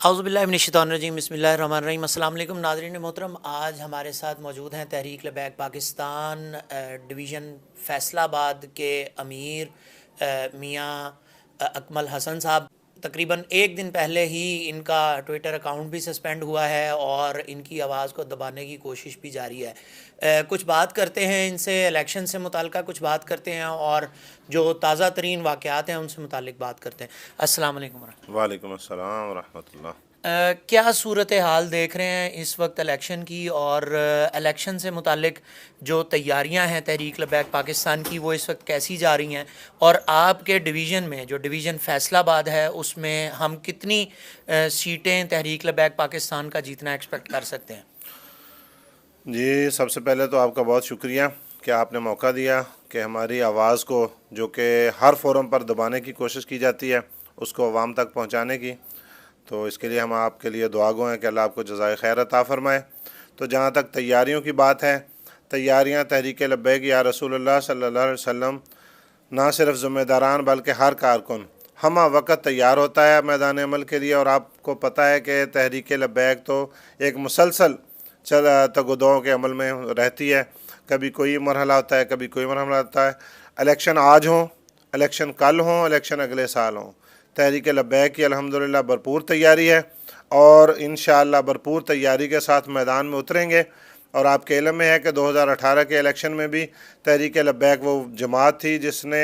اعوذ باللہ من الشیطان الرجیم، بسم اللہ الرحمن الرحیم۔ السلام علیکم ناظرین محترم، آج ہمارے ساتھ موجود ہیں تحریک لبیک پاکستان ڈویژن فیصل آباد کے امیر میاں اکمل حسن صاحب۔ تقریباً ایک دن پہلے ہی ان کا ٹویٹر اکاؤنٹ بھی سسپینڈ ہوا ہے اور ان کی آواز کو دبانے کی کوشش بھی جاری ہے۔ کچھ بات کرتے ہیں ان سے، الیکشن سے متعلقہ کچھ بات کرتے ہیں اور جو تازہ ترین واقعات ہیں ان سے متعلق بات کرتے ہیں۔ السلام علیکم ورحمۃ اللہ۔ وعلیکم السلام ورحمۃ اللہ۔ کیا صورتحال دیکھ رہے ہیں اس وقت الیکشن کی، اور الیکشن سے متعلق جو تیاریاں ہیں تحریک لبیک پاکستان کی وہ اس وقت کیسی جا رہی ہیں، اور آپ کے ڈویژن میں جو ڈویژن فیصل آباد ہے اس میں ہم کتنی سیٹیں تحریک لبیک پاکستان کا جیتنا ایکسپیکٹ کر سکتے ہیں؟ جی، سب سے پہلے تو آپ کا بہت شکریہ کہ آپ نے موقع دیا کہ ہماری آواز کو، جو کہ ہر فورم پر دبانے کی کوشش کی جاتی ہے، اس کو عوام تک پہنچانے کی، تو اس کے لیے ہم آپ کے لیے دعا گو ہیں کہ اللہ آپ کو جزائے خیر عطا فرمائے۔ تو جہاں تک تیاریوں کی بات ہے، تیاریاں تحریک لبیک یا رسول اللہ صلی اللہ علیہ وسلم نہ صرف ذمہ داران بلکہ ہر کارکن ہمہ وقت تیار ہوتا ہے میدان عمل کے لیے۔ اور آپ کو پتہ ہے کہ تحریک لبیک تو ایک مسلسل تگ و دو کے عمل میں رہتی ہے، کبھی کوئی مرحلہ ہوتا ہے، کبھی کوئی مرحلہ ہوتا ہے۔ الیکشن آج ہوں، الیکشن کل ہوں، الیکشن اگلے سال ہوں، تحریک لبیک کی الحمدللہ بھرپور تیاری ہے اور انشاءاللہ بھرپور تیاری کے ساتھ میدان میں اتریں گے۔ اور آپ کے علم میں ہے کہ 2018 کے الیکشن میں بھی تحریک لبیک وہ جماعت تھی جس نے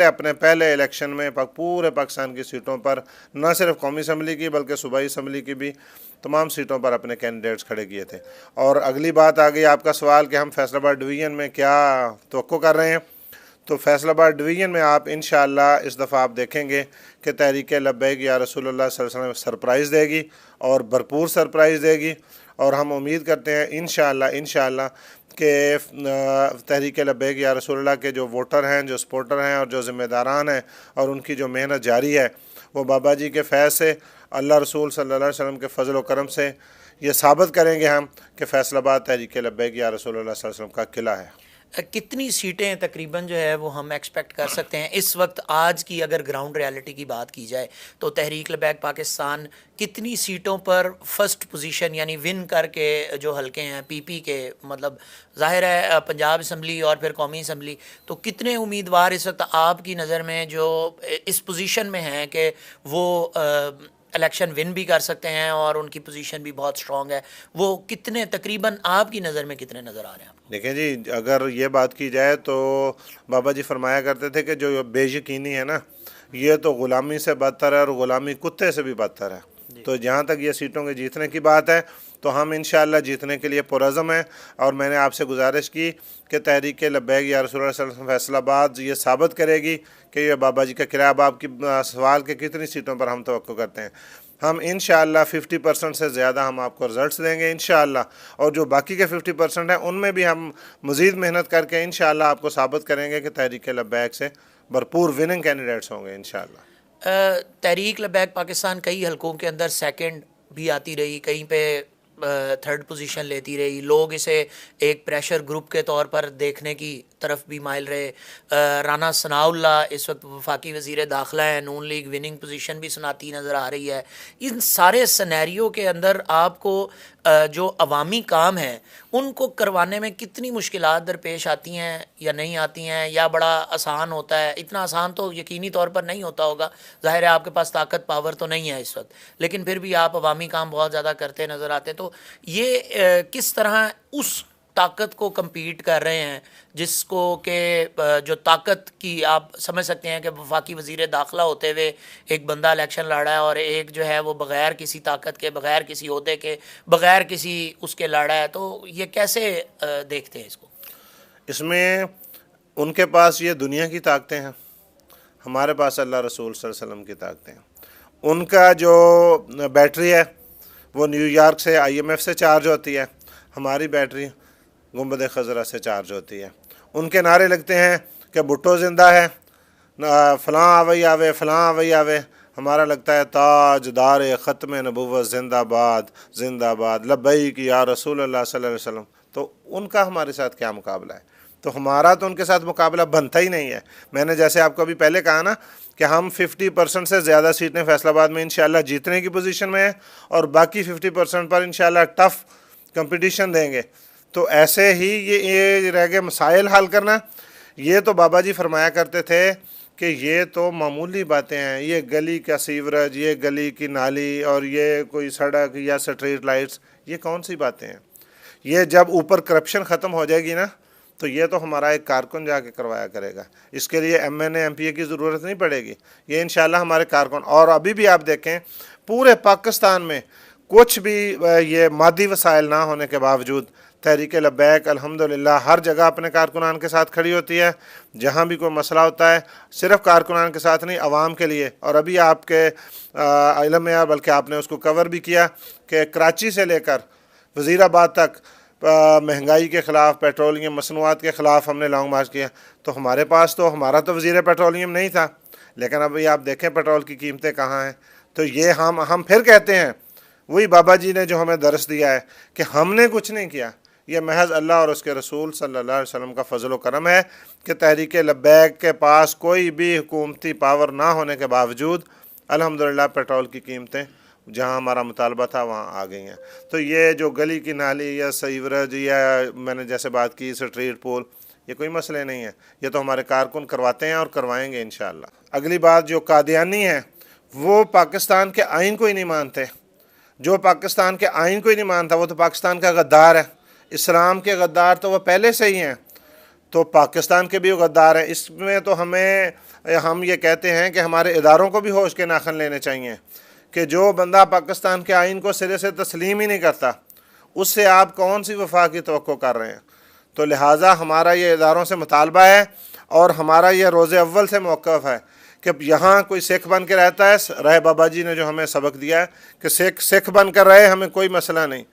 اپنے پہلے الیکشن میں پورے پاکستان کی سیٹوں پر نہ صرف قومی اسمبلی کی بلکہ صوبائی اسمبلی کی بھی تمام سیٹوں پر اپنے کینڈیڈیٹس کھڑے کیے تھے۔ اور اگلی بات آ گئی آپ کا سوال کہ ہم فیصل آباد ڈویژن میں کیا توقع کر رہے ہیں۔ تو فیصل آباد ڈویژن میں آپ انشاءاللہ اس دفعہ آپ دیکھیں گے کہ تحریک لبیک یا رسول اللہ صلی اللہ علیہ وسلم سرپرائز دے گی اور بھرپور سرپرائز دے گی۔ اور ہم امید کرتے ہیں انشاءاللہ کہ تحریک لبیک یا رسول اللہ کے جو ووٹر ہیں، جو سپورٹر ہیں اور جو ذمہ داران ہیں، اور ان کی جو محنت جاری ہے، وہ بابا جی کے فیض سے، اللہ رسول صلی اللہ علیہ وسلم کے فضل و کرم سے یہ ثابت کریں گے ہم کہ فیصل آباد تحریک لبیک یا رسول اللہ صلی اللہ علیہ وسلم کا قلعہ ہے۔ کتنی سیٹیں تقریباً جو ہے وہ ہم ایکسپیکٹ کر سکتے ہیں اس وقت؟ آج کی اگر گراؤنڈ ریالٹی کی بات کی جائے تو تحریک لبیک پاکستان کتنی سیٹوں پر فرسٹ پوزیشن یعنی ون کر کے جو حلقے ہیں پی پی کے، مطلب ظاہر ہے پنجاب اسمبلی اور پھر قومی اسمبلی، تو کتنے امیدوار اس وقت آپ کی نظر میں جو اس پوزیشن میں ہیں کہ وہ الیکشن ون بھی کر سکتے ہیں اور ان کی پوزیشن بھی بہت اسٹرانگ ہے، وہ کتنے تقریباً آپ کی نظر میں کتنے نظر آ رہے ہیں؟ دیکھیں جی، اگر یہ بات کی جائے تو بابا جی فرمایا کرتے تھے کہ جو بے یقینی ہے نا، یہ تو غلامی سے بدتر ہے اور غلامی کتے سے بھی بدتر ہے۔ تو جہاں تک یہ سیٹوں کے جیتنے کی بات ہے تو ہم انشاءاللہ جیتنے کے لیے پرعزم ہیں۔ اور میں نے آپ سے گزارش کی کہ تحریک لبیک یا رسول اللہ صلی اللہ علیہ وسلم فیصل آباد یہ ثابت کرے گی کہ یہ بابا جی کا قلعہ۔ اب آپ کی سوال کہ کتنی سیٹوں پر ہم توقع کرتے ہیں، ہم انشاءاللہ 50% سے زیادہ ہم آپ کو رزلٹس دیں گے انشاءاللہ، اور جو باقی کے 50% ہیں ان میں بھی ہم مزید محنت کر کے انشاءاللہ آپ کو ثابت کریں گے کہ تحریک لبیک سے بھرپور وننگ کینڈیڈیٹس ہوں گے انشاءاللہ۔ تحریک لبیک پاکستان کئی حلقوں کے اندر سیکنڈ بھی آتی رہی، کہیں پہ تھرڈ پوزیشن لیتی رہی، لوگ اسے ایک پریشر گروپ کے طور پر دیکھنے کی طرف بھی مائل رہے۔ رانا ثناء اللہ اس وقت وفاقی وزیر داخلہ ہیں، نون لیگ وننگ پوزیشن بھی سناتی نظر آ رہی ہے۔ ان سارے سینیریو کے اندر آپ کو جو عوامی کام ہیں ان کو کروانے میں کتنی مشکلات درپیش آتی ہیں یا نہیں آتی ہیں، یا بڑا آسان ہوتا ہے؟ اتنا آسان تو یقینی طور پر نہیں ہوتا ہوگا، ظاہر ہے آپ کے پاس طاقت پاور تو نہیں ہے اس وقت، لیکن پھر بھی آپ عوامی کام بہت زیادہ کرتے نظر آتے ہیں۔ تو یہ کس طرح اس طاقت کو کمپیٹ کر رہے ہیں جس کو کہ جو طاقت کی آپ سمجھ سکتے ہیں کہ وفاقی وزیر داخلہ ہوتے ہوئے ایک بندہ الیکشن لڑ رہا ہے اور ایک جو ہے وہ بغیر کسی طاقت کے، بغیر کسی عہدے کے، بغیر کسی اس کے لڑ رہا ہے، تو یہ کیسے دیکھتے ہیں اس کو؟ اس میں ان کے پاس یہ دنیا کی طاقتیں ہیں، ہمارے پاس اللہ رسول صلی اللہ علیہ وسلم کی طاقتیں ہیں۔ ان کا جو بیٹری ہے وہ نیو یارک سے IMF سے چارج ہوتی ہے، ہماری بیٹری گنبد خضرا سے چارج ہوتی ہے۔ ان کے نعرے لگتے ہیں کہ بھٹو زندہ ہے، فلاں آوئی آوے، فلاں آوئی آوے، ہمارا لگتا ہے تاج دار ختم نبوت زندہ باد، زندہ باد لبیک یا رسول اللہ صلی اللہ علیہ وسلم۔ تو ان کا ہمارے ساتھ کیا مقابلہ ہے؟ تو ہمارا تو ان کے ساتھ مقابلہ بنتا ہی نہیں ہے۔ میں نے جیسے آپ کو ابھی پہلے کہا نا کہ ہم 50% سے زیادہ سیٹیں فیصل آباد میں انشاءاللہ جیتنے کی پوزیشن میں ہیں اور باقی 50% پر انشاءاللہ ٹف کمپٹیشن دیں گے. تو ایسے ہی یہ رہ گئے مسائل حل کرنا. یہ تو بابا جی فرمایا کرتے تھے کہ یہ تو معمولی باتیں ہیں، یہ گلی کا سیوریج، یہ گلی کی نالی اور یہ کوئی سڑک یا اسٹریٹ لائٹس، یہ کون سی باتیں ہیں. یہ جب اوپر کرپشن ختم ہو جائے گی نا تو یہ تو ہمارا ایک کارکن جا کے کروایا کرے گا. اس کے لیے M N A M P A کی ضرورت نہیں پڑے گی، یہ انشاءاللہ ہمارے کارکن. اور ابھی بھی آپ دیکھیں پورے پاکستان میں کچھ بھی یہ مادی وسائل نہ ہونے کے باوجود تحریک لبیک الحمدللہ ہر جگہ اپنے کارکنان کے ساتھ کھڑی ہوتی ہے. جہاں بھی کوئی مسئلہ ہوتا ہے صرف کارکنان کے ساتھ نہیں، عوام کے لیے. اور ابھی آپ کے علم میں بلکہ آپ نے اس کو کور بھی کیا کہ کراچی سے لے کر وزیر آباد تک مہنگائی کے خلاف، پیٹرولیم مصنوعات کے خلاف ہم نے لانگ مارچ کیا. تو ہمارے پاس تو ہمارا تو وزیر پیٹرولیم نہیں تھا، لیکن ابھی آپ دیکھیں پیٹرول کی قیمتیں کہاں ہیں. تو یہ ہم پھر کہتے ہیں وہی بابا جی نے جو ہمیں درس دیا ہے کہ ہم نے کچھ نہیں کیا، یہ محض اللہ اور اس کے رسول صلی اللہ علیہ وسلم کا فضل و کرم ہے کہ تحریک لبیک کے پاس کوئی بھی حکومتی پاور نہ ہونے کے باوجود الحمدللہ پیٹرول کی قیمتیں جہاں ہمارا مطالبہ تھا وہاں آ گئی ہیں. تو یہ جو گلی کی نالی یا سیوریج یا میں نے جیسے بات کی اسٹریٹ پول، یہ کوئی مسئلے نہیں ہے، یہ تو ہمارے کارکن کرواتے ہیں اور کروائیں گے انشاءاللہ. اگلی بات، جو قادیانی ہیں وہ پاکستان کے آئین کو ہی نہیں مانتے. جو پاکستان کے آئین کو ہی نہیں مانتا وہ تو پاکستان کا غدار ہے. اسلام کے غدار تو وہ پہلے سے ہی ہیں، تو پاکستان کے بھی غدار ہیں. اس میں تو ہم یہ کہتے ہیں کہ ہمارے اداروں کو بھی ہوش کے ناخن لینے چاہیے کہ جو بندہ پاکستان کے آئین کو سرے سے تسلیم ہی نہیں کرتا اس سے آپ کون سی وفا کی توقع کر رہے ہیں. تو لہٰذا ہمارا یہ اداروں سے مطالبہ ہے اور ہمارا یہ روز اول سے موقف ہے کہ یہاں کوئی سکھ بن کے رہتا ہے، رہے بابا جی نے جو ہمیں سبق دیا ہے کہ سکھ بن کر رہے ہمیں کوئی مسئلہ نہیں،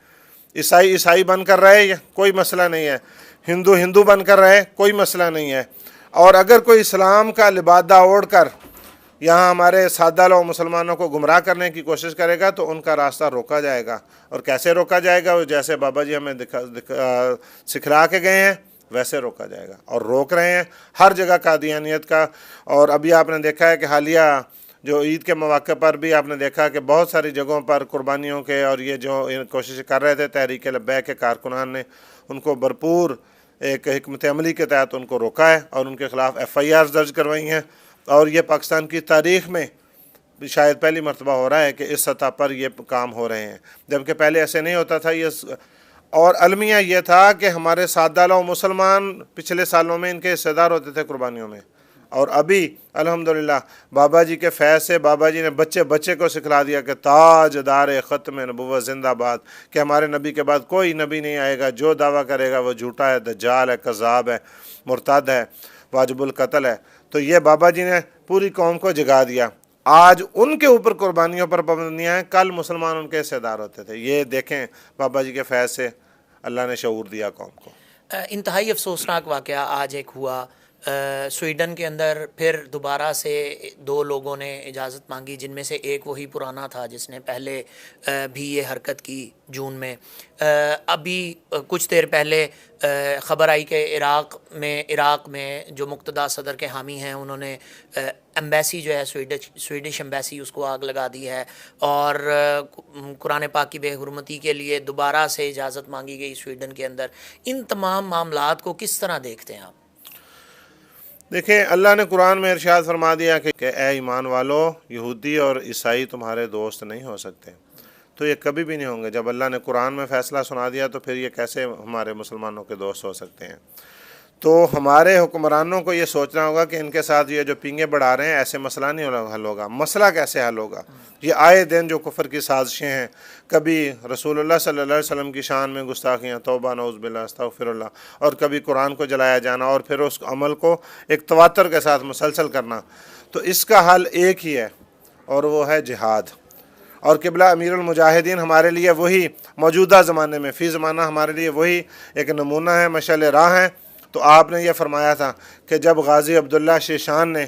عیسائی بن کر رہے کوئی مسئلہ نہیں ہے، ہندو بن کر رہے کوئی مسئلہ نہیں ہے. اور اگر کوئی اسلام کا لبادہ اوڑھ کر یہاں ہمارے سادہ لوگ مسلمانوں کو گمراہ کرنے کی کوشش کرے گا تو ان کا راستہ روکا جائے گا. اور کیسے روکا جائے گا؟ وہ جیسے بابا جی ہمیں سکھلا کے گئے ہیں ویسے روکا جائے گا، اور روک رہے ہیں ہر جگہ قادیانیت کا. اور ابھی آپ نے دیکھا ہے کہ حالیہ جو عید کے مواقع پر بھی آپ نے دیکھا کہ بہت ساری جگہوں پر قربانیوں کے اور یہ جو کوشش کر رہے تھے تحریک لبیک کے کارکنان نے ان کو بھرپور ایک حکمت عملی کے تحت ان کو روکا ہے اور ان کے خلاف FIRs درج کروائی ہیں. اور یہ پاکستان کی تاریخ میں شاید پہلی مرتبہ ہو رہا ہے کہ اس سطح پر یہ کام ہو رہے ہیں، جبکہ پہلے ایسے نہیں ہوتا تھا. اور المیہ یہ تھا کہ ہمارے سادہ لوگ مسلمان پچھلے سالوں میں ان کے حصے دار ہوتے تھے قربانیوں میں. اور ابھی الحمدللہ بابا جی کے فیض سے بابا جی نے بچے کو سکھلا دیا کہ تاج دار ختم نبوت زندہ باد، کہ ہمارے نبی کے بعد کوئی نبی نہیں آئے گا، جو دعویٰ کرے گا وہ جھوٹا ہے، دجال ہے، کذاب ہے، مرتد ہے، واجب القتل ہے. تو یہ بابا جی نے پوری قوم کو جگا دیا. آج ان کے اوپر قربانیوں پر پابندیاں ہیں، کل مسلمان ان کے حصے دار ہوتے تھے. یہ دیکھیں بابا جی کے فیض سے اللہ نے شعور دیا قوم کو. انتہائی افسوسناک واقعہ آج ایک ہوا سویڈن کے اندر. پھر دوبارہ سے 2 لوگوں نے اجازت مانگی، جن میں سے ایک وہی پرانا تھا جس نے پہلے بھی یہ حرکت کی جون میں. ابھی کچھ دیر پہلے خبر آئی کہ عراق میں جو مقتدہ صدر کے حامی ہیں انہوں نے ایمبیسی جو ہے سویڈش ایمبیسی اس کو آگ لگا دی ہے، اور قرآن پاک کی بے حرمتی کے لیے دوبارہ سے اجازت مانگی گئی سویڈن کے اندر. ان تمام معاملات کو کس طرح دیکھتے ہیں آپ؟ دیکھیں، اللہ نے قرآن میں ارشاد فرما دیا کہ اے ایمان والو، یہودی اور عیسائی تمہارے دوست نہیں ہو سکتے. تو یہ کبھی بھی نہیں ہوں گے. جب اللہ نے قرآن میں فیصلہ سنا دیا تو پھر یہ کیسے ہمارے مسلمانوں کے دوست ہو سکتے ہیں؟ تو ہمارے حکمرانوں کو یہ سوچنا ہوگا کہ ان کے ساتھ یہ جو پینگیں بڑھا رہے ہیں ایسے مسئلہ نہیں حل ہوگا. مسئلہ کیسے حل ہوگا؟ یہ آئے دن جو کفر کی سازشیں ہیں، کبھی رسول اللہ صلی اللہ علیہ وسلم کی شان میں گستاخیاں، توبہ نعوذ باللہ استغفر اللہ، اور کبھی قرآن کو جلایا جانا اور پھر اس عمل کو ایک تواتر کے ساتھ مسلسل کرنا. تو اس کا حل ایک ہی ہے اور وہ ہے جہاد. اور قبلہ امیر المجاہدین ہمارے لیے وہی موجودہ زمانے میں فی زمانہ ہمارے لیے وہی ایک نمونہ ہے، مشعل راہ ہے. تو آپ نے یہ فرمایا تھا کہ جب غازی عبداللہ شیشان نے،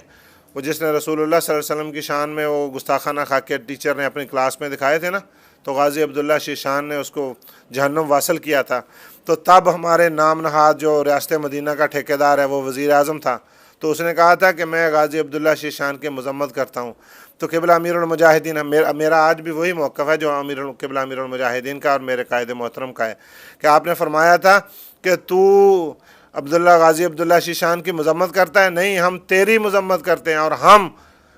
وہ جس نے رسول اللہ صلی اللہ علیہ وسلم کی شان میں وہ گستاخانہ خاکے ٹیچر نے اپنی کلاس میں دکھائے تھے نا، تو غازی عبداللہ شیشان نے اس کو جہنم واصل کیا تھا. تو تب ہمارے نام نہاد جو ریاست مدینہ کا ٹھیکیدار ہے وہ وزیر اعظم تھا. تو اس نے کہا تھا کہ میں غازی عبداللہ شیشان کی مذمت کرتا ہوں. تو قبلہ امیر المجاہدین میرا آج بھی وہی موقف ہے جو قبلہ امیر المجاہدین کا اور میرے قائد محترم کا ہے کہ آپ نے فرمایا تھا کہ تو عبداللہ غازی عبداللہ شیشان کی مذمت کرتا ہے. نہیں، ہم تیری مذمت کرتے ہیں اور ہم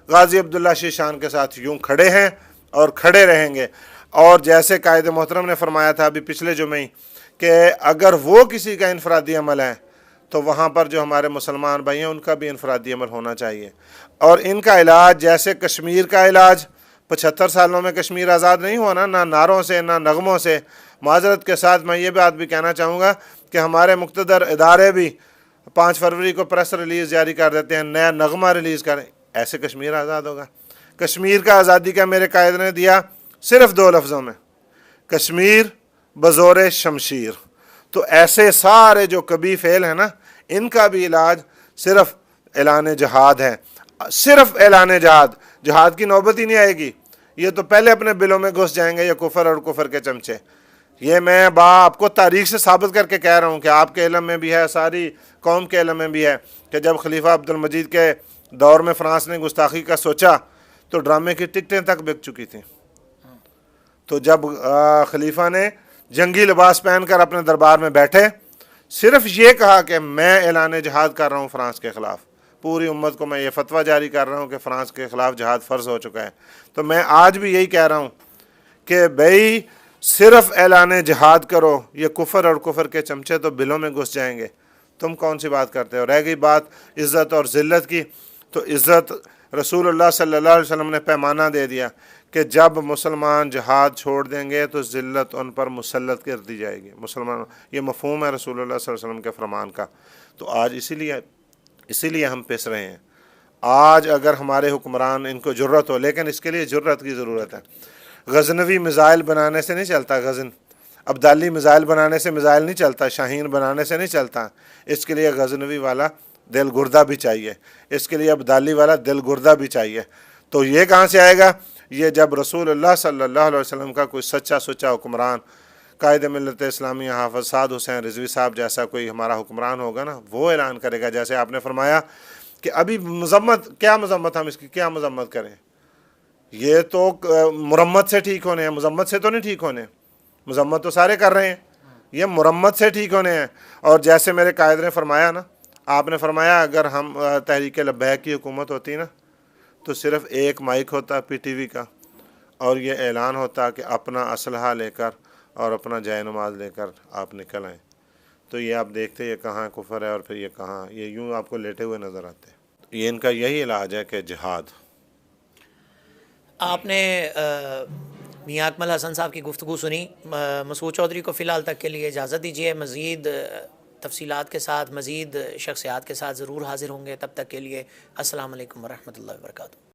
غازی عبداللہ شیشان کے ساتھ یوں کھڑے ہیں اور کھڑے رہیں گے. اور جیسے قائد محترم نے فرمایا تھا ابھی پچھلے جمعے کہ اگر وہ کسی کا انفرادی عمل ہے تو وہاں پر جو ہمارے مسلمان بھائی ہیں ان کا بھی انفرادی عمل ہونا چاہیے. اور ان کا علاج جیسے کشمیر کا علاج 75 سالوں میں کشمیر آزاد نہیں ہوا نا، نہ نعروں سے نہ نغموں سے. معذرت کے ساتھ میں یہ بات بھی کہنا چاہوں گا کہ ہمارے مقتدر ادارے بھی 5 فروری کو پریس ریلیز جاری کر دیتے ہیں، نیا نغمہ ریلیز کریں. ایسے کشمیر آزاد ہوگا؟ کشمیر کا آزادی کا میرے قائد نے دیا صرف 2 لفظوں میں، کشمیر بزور شمشیر. تو ایسے سارے جو کبھی فعل ہیں نا، ان کا بھی علاج صرف اعلان جہاد ہے، صرف اعلان جہاد. جہاد کی نوبت ہی نہیں آئے گی، یہ تو پہلے اپنے بلوں میں گھس جائیں گے یہ کفر اور کفر کے چمچے. یہ میں آپ کو تاریخ سے ثابت کر کے کہہ رہا ہوں کہ آپ کے علم میں بھی ہے، ساری قوم کے علم میں بھی ہے کہ جب خلیفہ عبد المجید کے دور میں فرانس نے گستاخی کا سوچا تو ڈرامے کی ٹکٹیں تک بک چکی تھیں. تو جب خلیفہ نے جنگی لباس پہن کر اپنے دربار میں بیٹھے، صرف یہ کہا کہ میں اعلان جہاد کر رہا ہوں فرانس کے خلاف، پوری امت کو میں یہ فتویٰ جاری کر رہا ہوں کہ فرانس کے خلاف جہاد فرض ہو چکا ہے. تو میں آج بھی یہی کہہ رہا ہوں کہ بھئی صرف اعلان جہاد کرو، یہ کفر اور کفر کے چمچے تو بلوں میں گھس جائیں گے. تم کون سی بات کرتے ہو؟ رہ گئی بات عزت اور ذلت کی، تو عزت رسول اللہ صلی اللہ علیہ وسلم نے پیمانہ دے دیا کہ جب مسلمان جہاد چھوڑ دیں گے تو ذلت ان پر مسلط کر دی جائے گی. مسلمان، یہ مفہوم ہے رسول اللہ صلی اللہ علیہ وسلم کے فرمان کا. تو آج اسی لیے ہم پس رہے ہیں. آج اگر ہمارے حکمران ان کو جرت ہو، لیکن اس کے لیے جرت کی ضرورت ہے. غزنوی میزائل بنانے سے نہیں چلتا، عبدالی میزائل بنانے سے میزائل نہیں چلتا، شاہین بنانے سے نہیں چلتا. اس کے لیے غزنوی والا دل گردہ بھی چاہیے، اس کے لیے عبدالی والا دل گردہ بھی چاہیے. تو یہ کہاں سے آئے گا؟ یہ جب رسول اللہ صلی اللہ علیہ وسلم کا کوئی سچا سچا حکمران، قائد ملت اسلامیہ حافظ سعد حسین رضوی صاحب جیسا کوئی ہمارا حکمران ہوگا نا، وہ اعلان کرے گا. جیسے آپ نے فرمایا کہ ابھی کیا مذمت ہم اس کی کیا مذمت کریں؟ یہ تو مرمت سے ٹھیک ہونے ہیں، مذمت سے تو نہیں ٹھیک ہونے. مذمت تو سارے کر رہے ہیں، یہ مرمت سے ٹھیک ہونے ہیں. اور جیسے میرے قائد نے فرمایا نا، آپ نے فرمایا اگر ہم تحریک لبیک کی حکومت ہوتی نا تو صرف ایک مائک ہوتا پی ٹی وی کا، اور یہ اعلان ہوتا کہ اپنا اسلحہ لے کر اور اپنا جائے نماز لے کر آپ نکل آئیں. تو یہ آپ دیکھتے یہ کہاں کفر ہے اور پھر یہ کہاں، یہ یوں آپ کو لیٹے ہوئے نظر آتے. یہ ان کا یہی علاج ہے کہ جہاد. آپ نے میاں اکمل حسن صاحب کی گفتگو سنی. مسعود چودھری کو فی الحال تک کے لیے اجازت دیجیے. مزید تفصیلات کے ساتھ، مزید شخصیات کے ساتھ ضرور حاضر ہوں گے. تب تک کے لیے السلام علیکم ورحمۃ اللہ وبرکاتہ.